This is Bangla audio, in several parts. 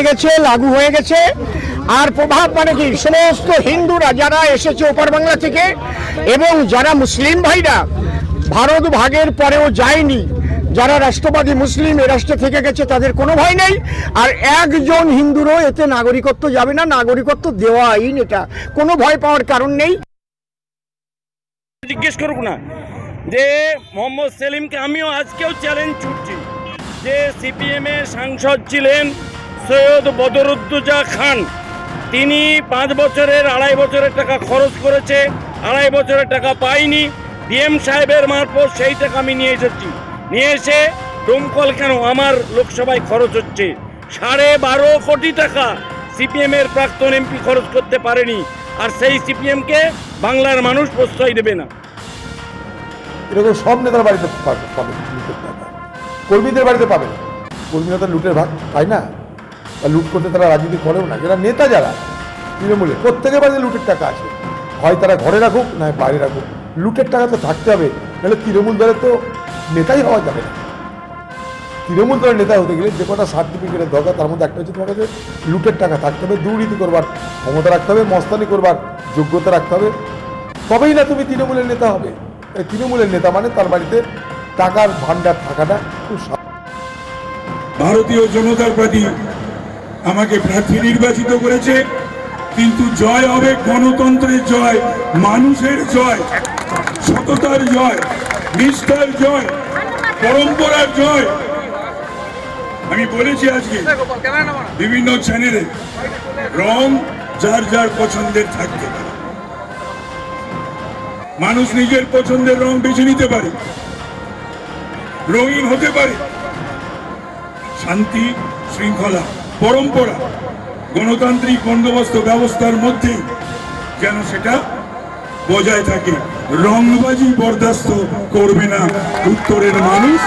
গেছে, লাগু হয়ে গেছে। আর প্রভাব মানে কি, সমস্ত হিন্দুরা যারা এসেছে ওপার বাংলা থেকে এবং যারা মুসলিম ভাইরা ভারত ভাগের পরেও যায়নি, যারা রাষ্ট্রবাদী মুসলিম এ রাষ্ট্রে থেকে গেছে, তাদের কোনো ভয় নেই। আর একজন হিন্দুরও এতে নাগরিকত্ব যাবে না, নাগরিকত্ব দেওয়া আইন, এটা কোনো ভয় পাওয়ার কারণ নেই। জিজ্ঞেস করুক না যে মোহাম্মদ সেলিমকে আমিও আজকেও চ্যালেঞ্জ ছুটছি যে সিপিএমের সাংসদ ছিলেন সৈয়দ বদরুদ্দোজা খান, তিনি 5 বছরের 2.5 বছরের টাকা খরচ করেছে, 2.5 বছরের টাকা পাইনি। ডিএম সাহেবের মারফত সেই টাকা আমি নিয়ে এসেছি, নিয়ে এসে দমকল কেন আমার লোকসভায় খরচ হচ্ছে 12.5 কোটি টাকা সিপিএমের প্রাক্তন এমপি খরচ করতে পারেনি। আর সেই সিপিএমকে বাংলার মানুষ প্রশ্রয় দেবে না। এরকম সব নেতার বাড়িতে পাবে লুটের টাকা, কর্মীদের বাড়িতে পাবে না। কর্মীরা তো লুটের ভাগ পায় না, বা লুট করতে তারা রাজনীতি করেও না। যারা নেতা, যারা তৃণমূলে, প্রত্যেকের বাড়িতে লুটের টাকা আছে, হয় তারা ঘরে রাখুক না বাইরে রাখুক, লুটের টাকা তো থাকতে হবে। নাহলে তৃণমূল দলের তো নেতাই হওয়া যাবে না। তৃণমূল দলের নেতা হতে গেলে যে কটা সার্টিফিকেটের দরকার তার মধ্যে একটা হচ্ছে তোমার কাছে লুটের টাকা থাকতে হবে, দুর্নীতি করবার ক্ষমতা রাখতে হবে, মস্তানি করবার যোগ্যতা রাখতে হবে, তবেই না তুমি তৃণমূলের নেতা হবে। তৃণমূলের নেতা মানে তার বাড়িতে টাকার ভান্ডার থাকাটা খুব। ভারতীয় জনতা পার্টি আমাকে প্রার্থী নির্বাচিত করেছে, কিন্তু জয় হবে গণতন্ত্রের জয়, মানুষের জয়, সততার জয়, নিষ্ঠার জয়, পরম্পরার জয়। আমি বলেছি আজকে বিভিন্ন চ্যানেলে, রং যার যার পছন্দের থাকতে পারে, মানুষ নিজের পছন্দের রং বেছে নিতে পারে, রঙিন হতে পারে। শান্তি, শৃঙ্খলা, পরম্পরা, গণতান্ত্রিক বন্দোবস্ত ব্যবস্থার মধ্যে যেন সেটা বজায় থাকে। রংবাজি বরদাস্ত করবে না উত্তরের মানুষ।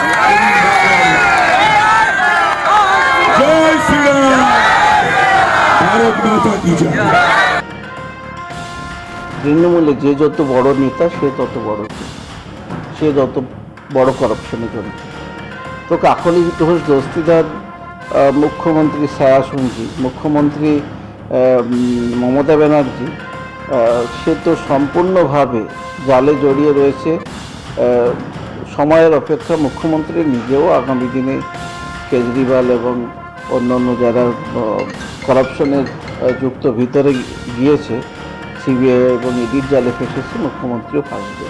জয় শ্রীরাম, ভারত মাতা কি জয়। তৃণমূলে যে যত বড় নেতা সে তত বড়, সে যত বড় করাপশনে জড়িত। তো কাকলি ঘোষ দস্তিদার মুখ্যমন্ত্রী ছায়া সঞ্জী, মুখ্যমন্ত্রী মমতা ব্যানার্জি, সে তো সম্পূর্ণভাবে জালে জড়িয়ে রয়েছে। সময়ের অপেক্ষা মুখ্যমন্ত্রী নিজেও আগামী দিনে কেজরিওয়াল এবং অন্যান্য যারা করাপশনের যুক্ত ভিতরে গিয়েছে, সিবিআই এবং ইডির জালে ফেসেছে, মুখ্যমন্ত্রীও ফাঁসবে।